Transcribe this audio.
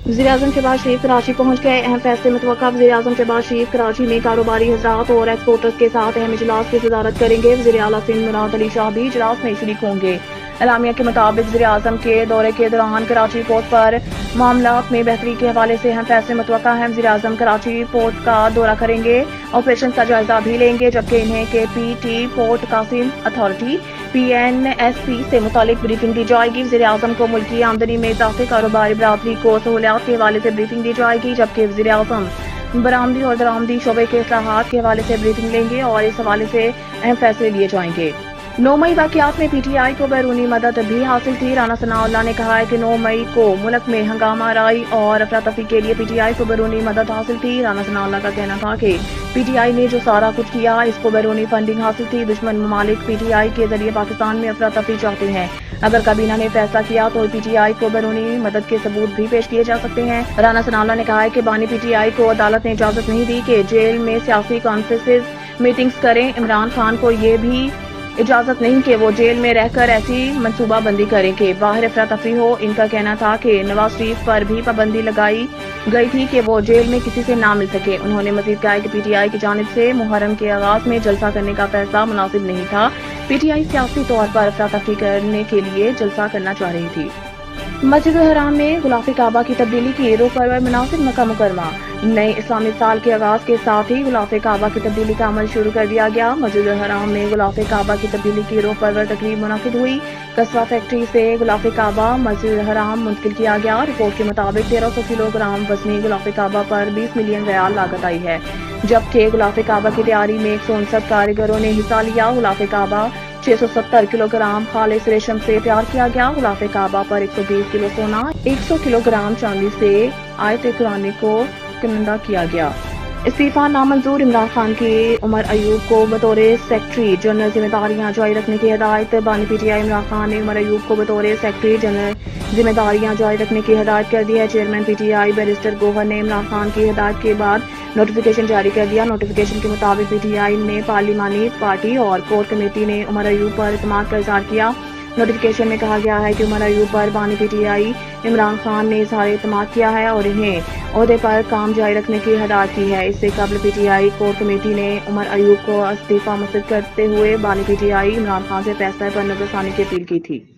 वज़ीर-ए-आज़म शहबाज शरीफ कराची पहुंच गए। अहम फैसले मुतवक्का। वज़ीर-ए-आज़म शहबाज शरीफ कराची में कारोबारी हज़रात और एक्सपोर्टर्स के साथ अहम इजलास की सदारत करेंगे। वज़ीर आला सिंध मुराद अली शाह भी इजलास में शरीक होंगे। एलामिया के मुताबिक वज़ीर-ए-आज़म के दौरे के दौरान कराची पोर्ट पर मामलात में बेहतरी के हवाले से अहम फैसले मुतवक्का हैं। वज़ीर-ए-आज़म कराची पोर्ट का दौरा करेंगे, ऑपरेशन का जायजा भी लेंगे, जबकि इन्हें KPT port Qasim authority PNSP से मुतालिक ब्रीफिंग दी जाएगी। वज़ीर-ए-आज़म को मुल्की आमदनी में इजाफे, कारोबारी बरादरी को सहूलियात के हवाले से ब्रीफिंग दी जाएगी, जबकि वज़ीर-ए-आज़म बरामदी और दरामदी शोबे के इस्लाहात के हवाले से ब्रीफिंग लेंगे और इस हवाले से अहम फैसले लिए जाएंगे। 9 मई वाक़यात में PTI को बैरूनी मदद भी हासिल थी। राना सनाउल्लाह ने कहा है कि 9 मई को मुल्क में हंगामा आराई और अफरा-तफरी के लिए PTI को बैरूनी मदद हासिल थी। राना सनाउल्लाह का कहना था कि PTI ने जो सारा कुछ किया, इसको बैरूनी फंडिंग हासिल थी। दुश्मन ममालिक PTI के जरिए पाकिस्तान में अफरा-तफरी चाहते हैं। अगर काबीना ने फैसला किया तो PTI को बैरूनी मदद के सबूत भी पेश किए जा सकते हैं। राना सनाउल्लाह ने कहा है कि बानी PTI को अदालत ने इजाजत नहीं दी कि जेल में सियासी कॉन्फ्रेंसेस मीटिंग्स करें। इमरान खान को ये भी इजाजत नहीं कि वो जेल में रहकर ऐसी मंसूबा बंदी करें कि बाहर अफरा तफरी हो। इनका कहना था कि नवाज शरीफ पर भी पाबंदी लगाई गई थी कि वो जेल में किसी से ना मिल सके। उन्होंने मजीद कहा कि PTI की जानिब से मुहर्रम के आगाज में जलसा करने का फैसला मुनासिब नहीं था। PTI सियासी तौर पर अफरा तफरी करने के लिए जलसा करना चाह रही थी। मस्जिद हराम में गुलाफ काबा की तब्दीली की रोक पर मुनासिब मक्का मुकरमा। नए इस्लामी साल के आगाज के साथ ही गुलाफ काबा की तब्दीली का अमल शुरू कर दिया गया। मस्जिद हराम में गुलाफ काबा की तब्दीली की रोक पर तकरीब मुनाकिद हुई। कस्बा फैक्ट्री से गुलाफ काबा मस्जिद हराम मुंतकिल किया गया। रिपोर्ट के मुताबिक 1300 किलोग्राम वजनी गुलाफ काबा पर 20 मिलियन रियाल लागत आई है, जबकि गुलाफ काबा की तैयारी में 159 कारीगरों ने हिस्सा लिया। गुलाफ काबा 670 किलोग्राम खालिस रेशम से तैयार किया गया। गुलाफ काबा पर 120 किलो सोना, 100 किलोग्राम चांदी से आयत कुरानी को कमंदा किया गया। इस्तीफा नामंजूर। इमरान खान की उमर अयूब को बतौर सेक्रेटरी जनरल जिम्मेदारियां जारी रखने की हिदायत। बानी PTI इमरान खान ने उमर अयूब को बतौर सेक्रेटरी जनरल जिम्मेदारियां जारी रखने की हिदायत कर दी है। चेयरमैन PTI बैरिस्टर गोहर ने इमरान खान की हिदायत के बाद नोटिफिकेशन जारी कर दिया। नोटिफिकेशन के मुताबिक PTI ने पार्लिमानी पार्टी और कोर कमेटी ने उमर अयूब पर इत्मीनान का इजहार किया। नोटिफिकेशन में कहा गया है कि उमर अयूब पर बानी PTI इमरान खान ने इजहार इत्मीनान किया है और इन्हें ओहदे पर काम जारी रखने की हिदायत की है। इससे कबल PTI कोर कमेटी ने उमर अयूब को इस्तीफा मुस्तरद करते हुए बानी PTI इमरान खान से फैसले पर नजरसानी की अपील की थी।